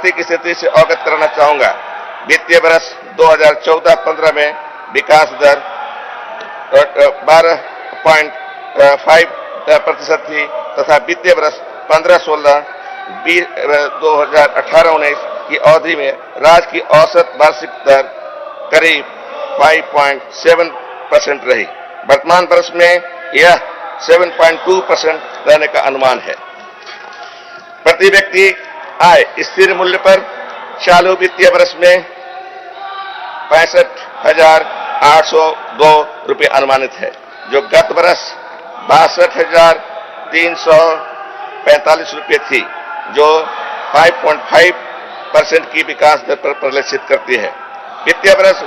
आर्थिक स्थिति से अवगत कराना चाहूंगा। वित्तीय वर्ष 2014-15 में विकास दर 12.5% थी तथा वित्तीय वर्ष 15-16 2018-19 की अवधि में राज्य की औसत वार्षिक दर करीब 5.7% रही। वर्तमान वर्ष में यह 7.2% रहने का अनुमान है। प्रति व्यक्ति आय स्थिर मूल्य पर चालू वित्तीय वर्ष में 65,802 रुपये अनुमानित है, जो गत वर्ष 62,345 रुपये थी, जो 5.5% की विकास दर पर प्रदर्शित करती है। वित्तीय वर्ष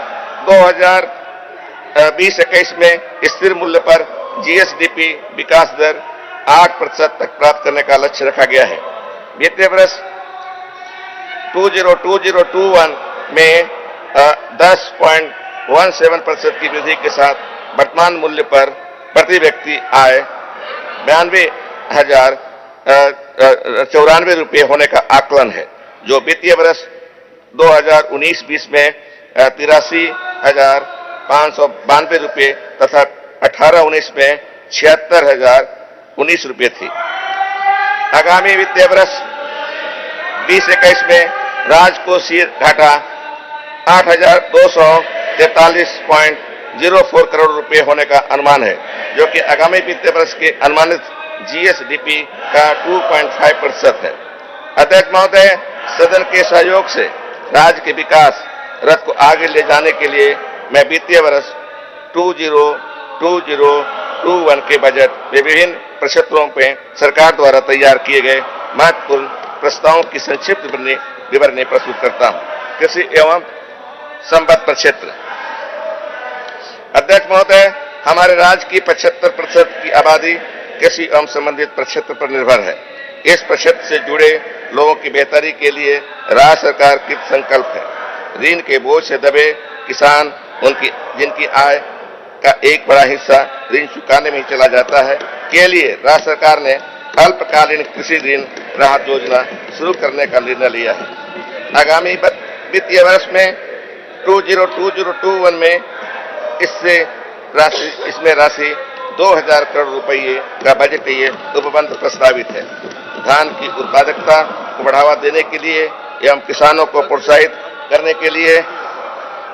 2020-21 में स्थिर मूल्य पर जीएसडीपी विकास दर 8% तक प्राप्त करने का लक्ष्य रखा गया है। वित्तीय वर्ष 2020-21 में 10.17% की वृद्धि के साथ वर्तमान मूल्य पर प्रति व्यक्ति आय 92,094 रुपये होने का आकलन है, जो वित्तीय वर्ष 2019-20 में 83,592 रुपये तथा 18-19 में 76,019 रुपये थी। आगामी वित्तीय वर्ष 2021 में राजकोषीय घाटा 8,243.04 करोड़ रुपये होने का अनुमान है, जो कि आगामी वित्तीय वर्ष के अनुमानित जीएसडीपी का 2.5% है। अध्यक्ष महोदय, सदन के सहयोग से राज्य के विकास रथ को आगे ले जाने के लिए मैं वित्तीय वर्ष 2020-21 के बजट में विभिन्न प्रक्षेत्रों में सरकार द्वारा तैयार किए गए महत्वपूर्ण प्रस्तावों की संक्षिप्त विवरणी प्रस्तुत करता हूं। कृषि एवं संबद्ध प्रक्षेत्र। अध्यक्ष महोदय, हमारे राज्य की 75% की आबादी कृषि एवं संबंधित प्रक्षेत्र पर निर्भर है। इस प्रक्षेत्र से जुड़े लोगों की बेहतरी के लिए राज्य सरकार कृत संकल्प है। ऋण के बोझ से दबे किसान, जिनकी आय का एक बड़ा हिस्सा ऋण चुकाने में ही चला जाता है, के लिए राज्य सरकार ने अल्पकालीन कृषि ऋण राहत योजना शुरू करने का निर्णय लिया है। आगामी वित्तीय वर्ष में 2020-21 में इसमें राशि 2,000 करोड़ रुपये का बजटीय उपबंध प्रस्तावित है। धान की उत्पादकता को बढ़ावा देने के लिए एवं किसानों को प्रोत्साहित करने के लिए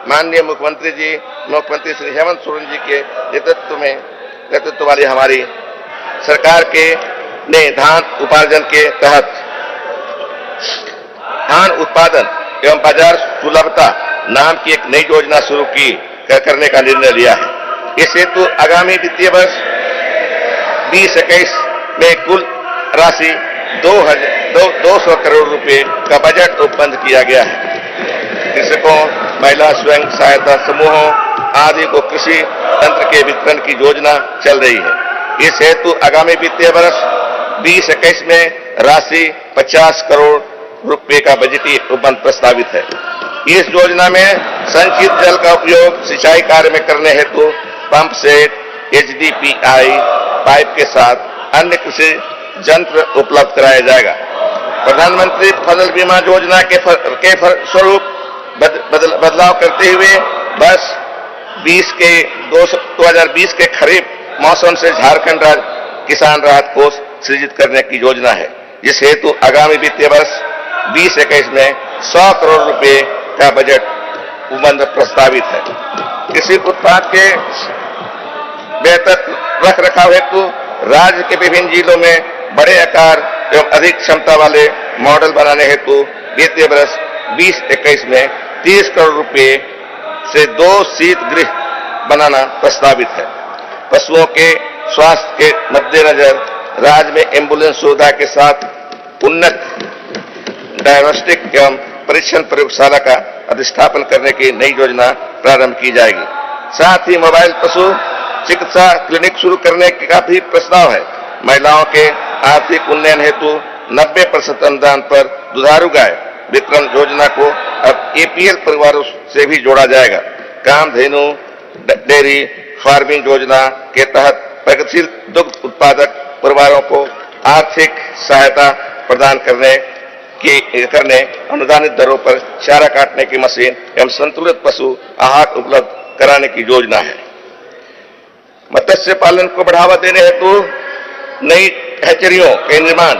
माननीय मुख्यमंत्री श्री हेमंत सोरेन जी के नेतृत्व वाली हमारी सरकार ने धान उपार्जन के तहत धान उत्पादन एवं बाजार सुलभता नाम की एक नई योजना शुरू करने का निर्णय लिया है। इस हेतु आगामी वित्तीय वर्ष 2021 में कुल राशि 200 करोड़ रुपए का बजट उपबंध किया गया है। कृषकों, महिला स्वयं सहायता समूहों आदि को कृषि तंत्र के वितरण की योजना चल रही है। इस हेतु आगामी वित्तीय वर्ष 2021 में राशि 50 करोड़ रुपए का बजटीय उपबंध प्रस्तावित है। इस योजना में संचित जल का उपयोग सिंचाई कार्य में करने हेतु पंप सेट, एचडीपीआई पाइप के साथ अन्य कृषि यंत्र उपलब्ध कराया जाएगा। प्रधानमंत्री फसल बीमा योजना के स्वरूप बदलाव करते हुए वर्ष 2020 के खरीफ मौसम से झारखंड राज्य किसान राहत कोष सृजित करने की योजना है। इस हेतु आगामी वित्तीय वर्ष 2021 में 100 करोड़ रुपए का बजट उपबंध प्रस्तावित है। कृषि उत्पाद के बेहतर रख रखाव हेतु राज्य के विभिन्न जिलों में बड़े आकार एवं अधिक क्षमता वाले मॉडल बनाने हेतु वित्तीय वर्ष 2021 में 30 करोड़ रुपए से 2 शीत गृह बनाना प्रस्तावित है। पशुओं के स्वास्थ्य के मद्देनजर राज्य में एम्बुलेंस सुविधा के साथ उन्नत डायग्नोस्टिक एवं परीक्षण प्रयोगशाला का अधिष्ठापन करने की नई योजना प्रारंभ की जाएगी। साथ ही मोबाइल पशु चिकित्सा क्लिनिक शुरू करने का भी प्रस्ताव है। महिलाओं के आर्थिक उन्नयन हेतु 90% अनुदान पर दुधारू गाय वितरण योजना को अब एपीएल परिवारों से भी जोड़ा जाएगा। कामधेनु डेयरी फार्मिंग योजना के तहत प्रगतिशील दुग्ध उत्पादक परिवारों को आर्थिक सहायता प्रदान करने करने, अनुदानित दरों पर चारा काटने की मशीन एवं संतुलित पशु आहार उपलब्ध कराने की योजना है। मत्स्य पालन को बढ़ावा देने हेतु नई हैचरियों के निर्माण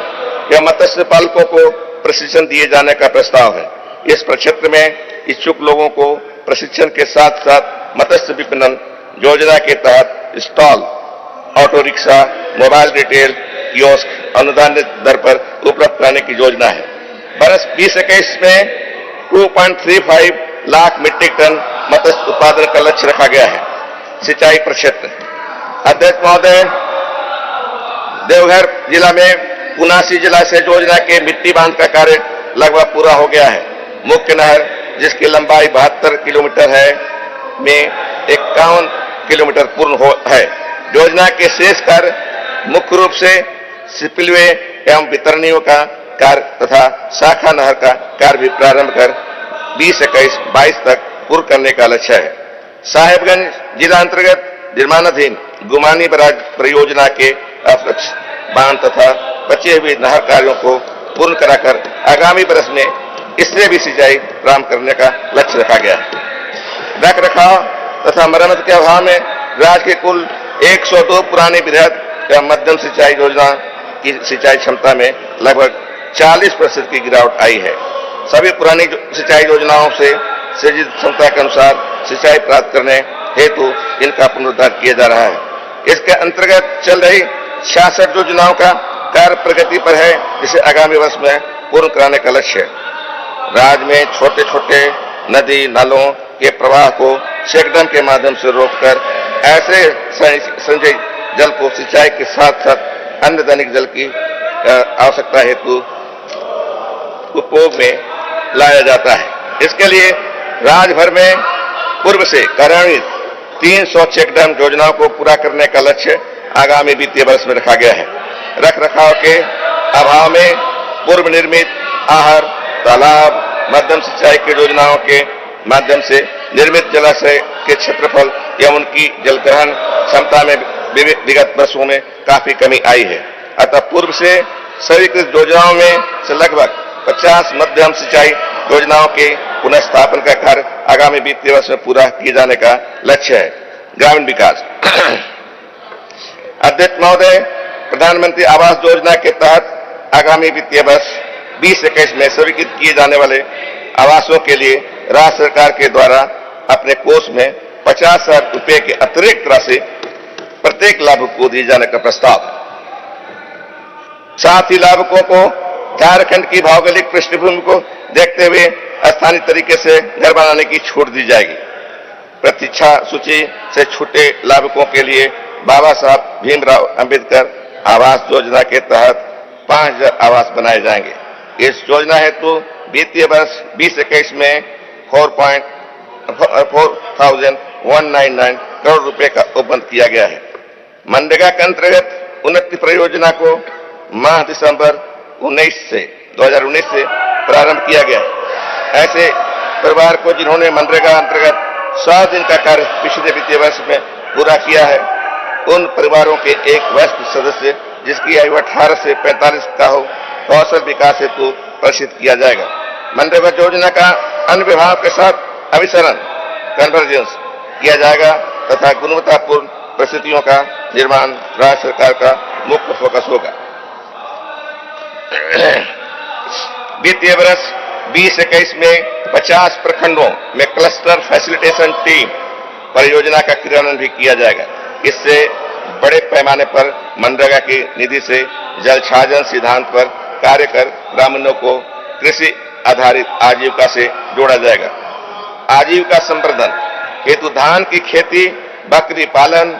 या मत्स्य पालकों को प्रशिक्षण दिए जाने का प्रस्ताव है। इस प्रक्षेत्र में इच्छुक लोगों को प्रशिक्षण के साथ साथ मत्स्य विपणन योजना के तहत stall, auto rickshaw, mobile retail, kiosk अनुदानित दर पर उपलब्ध कराने की योजना है। वर्ष 2021 में 2.35 लाख मीट्रिक टन मत्स्य उत्पादन का लक्ष्य रखा गया है। सिंचाई प्रक्षेत्र अध्यक्ष महोदय, देवघर जिला में पुनासी जलाशय योजना के मिट्टी बांध का कार्य लगभग पूरा हो गया है। मुख्य नहर जिसकी लंबाई 72 किलोमीटर है में 51 किलोमीटर पूर्ण है। योजना के शेष कार्य मुख्य रूप से स्पिलवे एवं वितरणियों का कार्य तथा शाखा नहर का कार्य भी प्रारंभ कर 2021-22 तक पूर्ण करने का लक्ष्य है। साहेबगंज जिला अंतर्गत निर्माणाधीन गुमानी बराज परियोजना के अवशेष बांध तथा बचे हुए नहर कार्यों को पूर्ण कराकर आगामी वर्ष में इससे भी सिंचाई प्रारंभ करने का लक्ष्य रखा गया है। रख रखाव तथा मरम्मत के अभाव में राज्य के कुल 102 पुरानी बृहद या मध्यम सिंचाई योजना की सिंचाई क्षमता में लगभग 40% की गिरावट आई है। सभी पुरानी सिंचाई योजनाओं से सृजित क्षमता के अनुसार सिंचाई प्राप्त करने हेतु इनका पुनरुद्धार किया जा रहा है। इसके अंतर्गत चल रही 66 योजनाओं का कार्य प्रगति पर है, जिसे आगामी वर्ष में पूर्ण कराने का लक्ष्य है। राज्य में छोटे छोटे नदी नालों के प्रवाह को चेकडैम के माध्यम से रोककर ऐसे संचय जल को सिंचाई के साथ साथ अन्य दैनिक जल की आवश्यकता हेतु उपयोग में लाया जाता है। इसके लिए राज्य भर में पूर्व से कार्यान्वित 300 चेकडैम योजनाओं को पूरा करने का लक्ष्य आगामी वित्तीय वर्ष में रखा गया है। रख रखाव के अभाव में पूर्व निर्मित आहर, तालाब, मध्यम सिंचाई की योजनाओं के माध्यम से निर्मित जलाशय के क्षेत्रफल या उनकी जलग्रहण क्षमता में विगत वर्षों में काफी कमी आई है। अतः पूर्व से स्वीकृत योजनाओं में से लगभग 50 मध्यम सिंचाई योजनाओं के पुनर्स्थापन का कार्य आगामी वित्तीय वर्ष में पूरा किए जाने का लक्ष्य है। ग्रामीण विकास अध्यक्ष महोदय, प्रधानमंत्री आवास योजना के तहत आगामी वित्तीय वर्ष 2021 में स्वीकृत किए जाने वाले आवासों के लिए राज्य सरकार के द्वारा अपने कोष में 50,000 रुपए के अतिरिक्त राशि प्रत्येक लाभुक को दिए जाने का प्रस्ताव है। साथ ही लाभुकों को झारखंड की भौगोलिक पृष्ठभूमि को देखते हुए स्थानीय तरीके से घर बनाने की छूट दी जाएगी। प्रतीक्षा सूची से छूटे लाभुकों के लिए बाबा साहब भीमराव अंबेडकर आवास योजना के तहत 5,000 आवास बनाए जाएंगे। इस योजना हेतु वित्तीय वर्ष 2021 में 4,199 करोड़ रुपए का उपबंध किया गया है। मनरेगा के अंतर्गत उन्नति परियोजना को माह दिसंबर 2019 से प्रारंभ किया गया। ऐसे परिवार को जिन्होंने मनरेगा अंतर्गत 100 दिन का कार्य पिछले वित्तीय वर्ष में पूरा किया है, उन परिवारों के एक वयस्क सदस्य जिसकी आयु 18 से 45 का हो, कौशल विकास हेतु प्रशिक्षित किया जाएगा। मनरेगा योजना का अन्य विभाग के साथ अभिसरण कन्वर्जेंस किया जाएगा तथा गुणवत्तापूर्ण परिस्थितियों का निर्माण राज्य सरकार का मुख्य फोकस होगा। वित्तीय वर्ष 2021 में 50 प्रखंडों में क्लस्टर फैसिलिटेशन टीम परियोजना का क्रियान्वयन भी किया जाएगा। इससे बड़े पैमाने पर मनरेगा की निधि से जल छाजन सिद्धांत पर कार्य कर ग्रामीणों को कृषि आधारित आजीविका से जोड़ा जाएगा। आजीविका संवर्धन हेतु धान की खेती, बकरी पालन,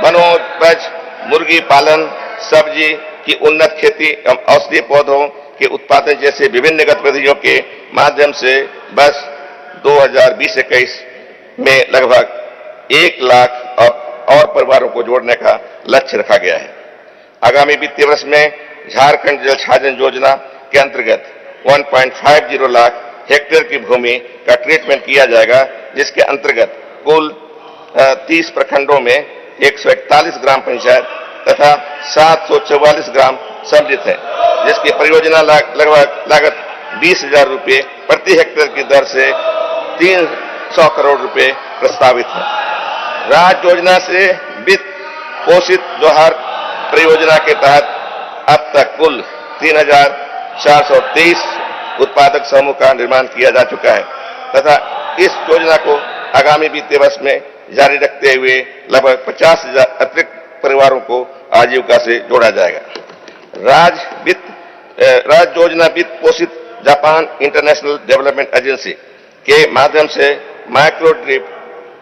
वनोपज, मुर्गी पालन, सब्जी की उन्नत खेती एवं औषधीय पौधों के उत्पादन जैसे विभिन्न गतिविधियों के माध्यम से वर्ष 2020-21 में लगभग 1 लाख और परिवारों को जोड़ने का लक्ष्य रखा गया है। आगामी वित्तीय वर्ष में झारखंड जल छाजन योजना के अंतर्गत 1.50 लाख हेक्टेयर की भूमि का ट्रीटमेंट किया जाएगा, जिसके अंतर्गत कुल 30 प्रखंडों में 141 ग्राम पंचायत तथा 744 ग्राम सम्मिलित है, जिसकी परियोजना लगभग लागत 20,000 रुपये प्रति हेक्टेयर की दर से 300 करोड़ रुपए प्रस्तावित है। राज्य योजना से वित्त पोषित जोहार परियोजना के तहत अब तक कुल 3,423 उत्पादक समूह का निर्माण किया जा चुका है तथा इस योजना को आगामी वित्तीय वर्ष में जारी रखते हुए लगभग 50,000 अतिरिक्त परिवारों को आजीविका से जोड़ा जाएगा। राज्य योजना वित्त पोषित जापान इंटरनेशनल डेवलपमेंट एजेंसी के माध्यम से माइक्रो ड्रिप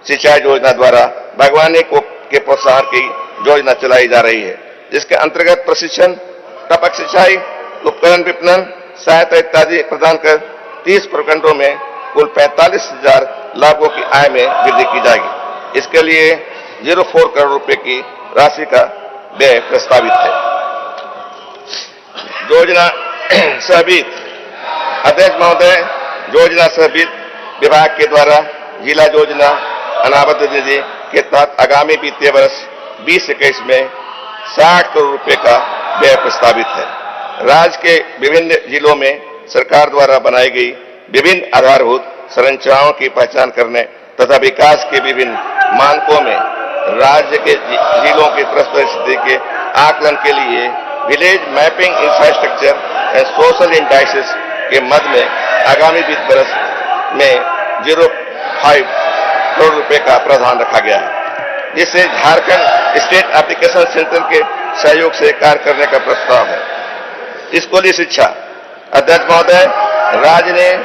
सिंचाई योजना द्वारा बागवानी के प्रोत्साहन की योजना चलाई जा रही है, जिसके अंतर्गत प्रशिक्षण, टपक सिंचाई, उपकरण विपणन, सहायता इत्यादि प्रदान कर 30 प्रखंडों में कुल 45,000 लाभुकों की आय में वृद्धि की जाएगी। इसके लिए 04 करोड़ रुपए की राशि का व्यय प्रस्तावित है। योजना सह वित्त अध्यक्ष महोदय, योजना सह वित्त विभाग के द्वारा जिला योजना अनाबद्ध निधि के तहत आगामी वित्तीय वर्ष 2021 में 60 करोड़ रुपए का व्यय प्रस्तावित है। राज्य के विभिन्न जिलों में सरकार द्वारा बनाई गई विभिन्न आधारभूत संरचनाओं की पहचान करने तथा विकास के विभिन्न मानकों में राज्य के जिलों की प्रस्तुत स्थिति के आकलन के लिए village mapping infrastructure and social indices के मद में आगामी वित्त वर्ष में 05 करोड़ रुपए का प्रावधान रखा गया है, जिससे झारखंड स्टेट एप्लीकेशन सेंटर के सहयोग से कार्य करने का प्रस्ताव है। स्कूली शिक्षा अध्यक्ष महोदय, राज्य ने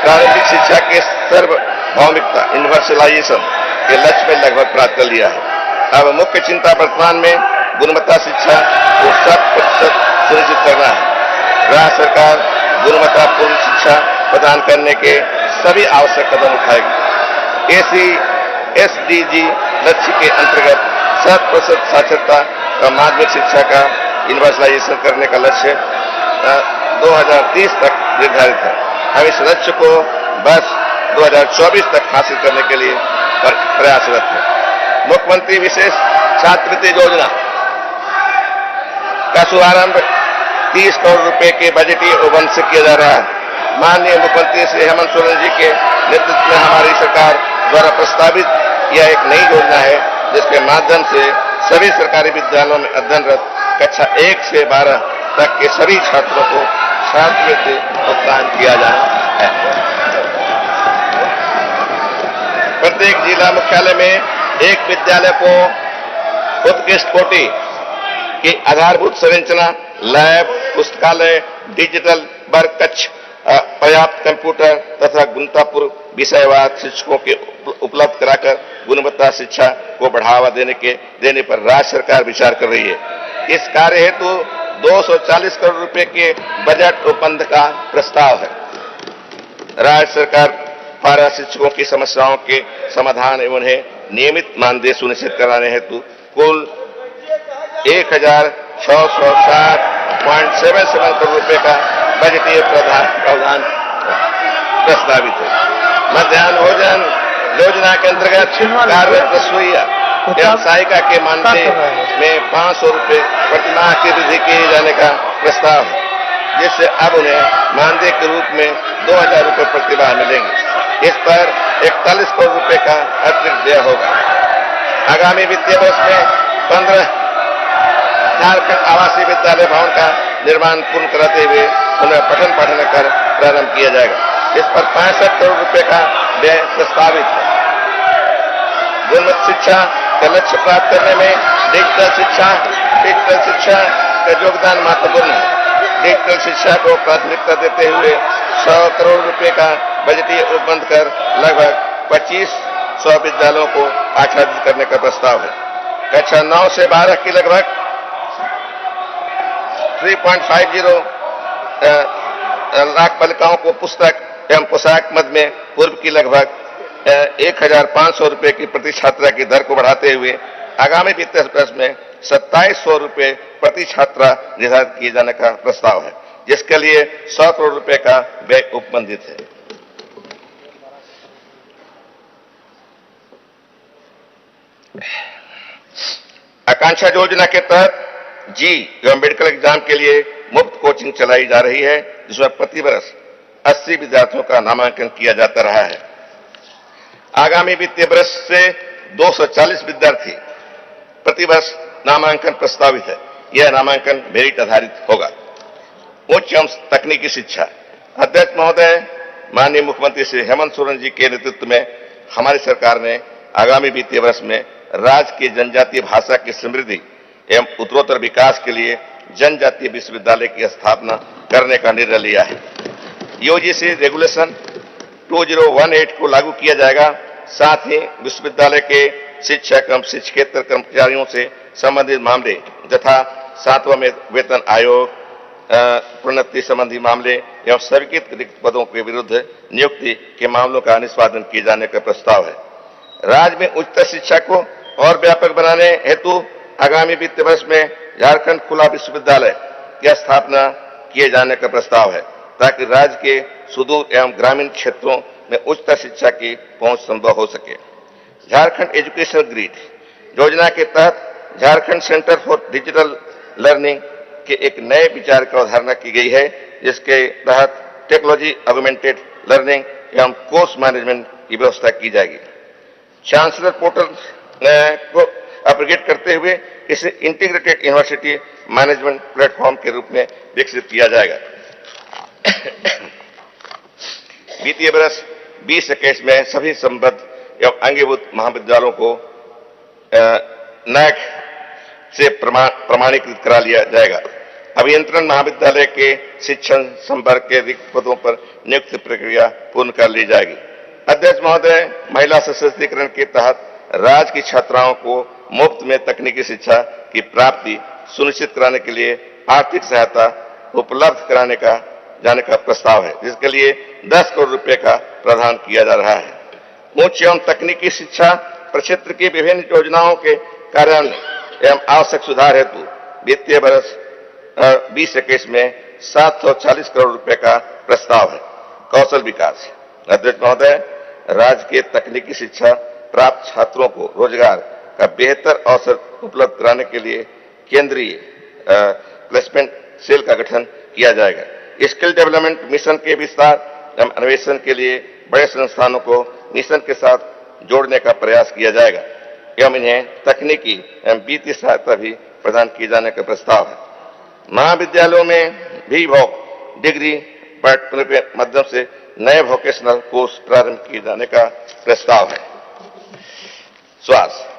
प्रारंभिक शिक्षा के सार्वभौमिकता यूनिवर्सलाइजेशन के लक्ष्य में लगभग प्राप्त कर लिया है। अब मुख्य चिंता वर्तमान में गुणवत्ता शिक्षा को 100% सुनिश्चित करना है। राज्य सरकार गुणवत्तापूर्ण शिक्षा प्रदान करने के सभी आवश्यक कदम उठाएगी। SDG लक्ष्य के अंतर्गत 100% साक्षरता और माध्यमिक शिक्षा का यूनिवर्सलाइजेशन करने का लक्ष्य 2030 तक निर्धारित है। हम इस लक्ष्य को वर्ष 2024 तक हासिल करने के लिए प्रयासरत हैं। मुख्यमंत्री विशेष छात्रवृत्ति योजना का शुभारंभ 30 करोड़ रुपए के बजटीय उपबंध से किया जा रहा है। माननीय मुख्यमंत्री श्री हेमंत सोरेन जी के नेतृत्व में हमारी सरकार द्वारा प्रस्तावित यह एक नई योजना है, जिसके माध्यम से सभी सरकारी विद्यालयों में अध्ययनरत कक्षा 1 से 12 तक के सभी छात्रों को छात्रवृत्ति भुगतान किया जाना है। प्रत्येक जिला मुख्यालय में एक विद्यालय को उत्कृष्ट कोटि की आधारभूत संरचना, लैब, पुस्तकालय, डिजिटल वर्ग कक्ष, पर्याप्त कंप्यूटर तथा गुणवत्तापूर्ण विषयवार शिक्षकों के उपलब्ध कराकर गुणवत्ता शिक्षा को बढ़ावा देने पर राज्य सरकार विचार कर रही है। इस कार्य हेतु 240 करोड़ रुपए के बजट उपबंध का प्रस्ताव है। राज्य सरकार पारा शिक्षकों की समस्याओं के समाधान एवं उन्हें नियमित मानदेय सुनिश्चित कराने हेतु कुल 1,660.77 करोड़ रुपए का बजटीय प्रावधान प्रस्तावित है। मध्याह्न भोजन योजना के अंतर्गत कार्यरत रसोइया एवं सहायिका के मानदेय में 500 रुपए प्रतिमाह की वृद्धि किए जाने का प्रस्ताव है, जिससे अब उन्हें मानदेय के रूप में 2,000 रुपए प्रतिमाह मिलेंगे। इस पर 41 करोड़ रुपए का अतिरिक्त व्यय होगा। आगामी वित्तीय वर्ष में 15 झारखंड आवासीय विद्यालय भवन का निर्माण पूर्ण कराते हुए उन्हें पठन पाठन कर प्रारंभ किया जाएगा। इस पर 65 करोड़ रुपए का व्यय प्रस्तावित है। गुणवत्ता शिक्षा का लक्ष्य प्राप्त करने में डिजिटल शिक्षा का योगदान महत्वपूर्ण है। डिजिटल शिक्षा को प्राथमिकता देते हुए 100 करोड़ रुपए का बजटीय उपबंध कर लगभग 2500 विद्यालयों को आच्छादित करने का प्रस्ताव है। कक्षा 9 से 12 की लगभग 3.50 लाख बालिकाओं को पुस्तक एवं पोशाक मद में पूर्व की लगभग 1,500 रुपए की प्रति छात्रा की दर को बढ़ाते हुए आगामी वित्तीय वर्ष में 2,700 रुपए प्रति छात्रा निर्धारित किए जाने का प्रस्ताव है, जिसके लिए 100 करोड़ रुपए का व्यय उपबंधित है। आकांक्षा योजना के तहत जी एवं मेडिकल एग्जाम के लिए मुफ्त कोचिंग चलाई जा रही है, जिसमें प्रति वर्ष 80 विद्यार्थियों का नामांकन किया जाता रहा है। आगामी वित्तीय वर्ष से 240 विद्यार्थी प्रतिवर्ष नामांकन प्रस्तावित है। यह नामांकन मेरिट आधारित होगा। उच्च एवं तकनीकी शिक्षा अध्यक्ष महोदय, माननीय मुख्यमंत्री श्री हेमंत सोरेन जी के नेतृत्व में हमारी सरकार ने आगामी वित्तीय वर्ष में राज्य की जनजातीय भाषा की समृद्धि एवं उत्तरोत्तर विकास के लिए जनजातीय विश्वविद्यालय की स्थापना करने का निर्णय लिया है। यूजीसी रेगुलेशन 2018 को लागू किया जाएगा। साथ ही विश्वविद्यालय के शिक्षक एवं शिक्षकेतर कर्मचारियों से संबंधित मामले तथा 7वां वेतन आयोग, प्रोन्नति संबंधी मामले एवं स्वीकृत रिक्त पदों के विरुद्ध नियुक्ति के मामलों का निष्पादन किए जाने का प्रस्ताव है। राज्य में उच्चतर शिक्षा को और व्यापक बनाने हेतु आगामी वित्तीय वर्ष में झारखंड खुला विश्वविद्यालय की स्थापना किए जाने का प्रस्ताव है, ताकि राज्य के सुदूर एवं ग्रामीण क्षेत्रों में उच्चतर शिक्षा की पहुंच संभव हो सके। झारखंड एजुकेशन ग्रिड योजना के तहत Jharkhand centre for digital learning के एक नए विचार की अवधारणा की गई है, जिसके तहत टेक्नोलॉजी ऑगमेंटेड लर्निंग एवं कोर्स मैनेजमेंट की व्यवस्था की जाएगी। चांसलर पोर्टल को अपग्रेड करते हुए इसे इंटीग्रेटेड यूनिवर्सिटी मैनेजमेंट प्लेटफॉर्म के रूप में विकसित किया जाएगा। वित्तीय वर्ष 2021 में सभी संबद्ध एवं अंगीभूत महाविद्यालयों को NAAC से प्रमाणीकृत करा लिया जाएगा। अभियंत्रण महाविद्यालय के शिक्षण संवर्ग के रिक्त पदों पर नियुक्ति प्रक्रिया पूर्ण कर ली जाएगी। अध्यक्ष महोदय, महिला सशक्तिकरण के तहत राज्य की छात्राओं को मुफ्त में तकनीकी शिक्षा की प्राप्ति सुनिश्चित कराने के लिए आर्थिक सहायता उपलब्ध कराने जाने का प्रस्ताव है, जिसके लिए 10 करोड़ रुपए का प्रावधान किया जा रहा है। उच्च एवं तकनीकी शिक्षा प्रक्षेत्र की विभिन्न योजनाओं के कार्यान्वयन एवं आवश्यक सुधार हेतु वित्तीय वर्ष 2021 में 740 करोड़ रुपए का प्रस्ताव है। कौशल विकास अध्यक्ष महोदय, राज्य के तकनीकी शिक्षा प्राप्त छात्रों को रोजगार का बेहतर अवसर उपलब्ध कराने के लिए केंद्रीय प्लेसमेंट सेल का गठन किया जाएगा। स्किल डेवलपमेंट मिशन के विस्तार एवं अन्वेषण के लिए बड़े संस्थानों को मिशन के साथ जोड़ने का प्रयास किया जाएगा एवं इन्हें तकनीकी एवं वित्तीय सहायता भी प्रदान किए जाने का प्रस्ताव है। महाविद्यालयों में भी डिग्री पाठ्यक्रम के माध्यम से नए वोकेशनल कोर्स प्रारंभ किए जाने का प्रस्ताव है। स्वास्थ्य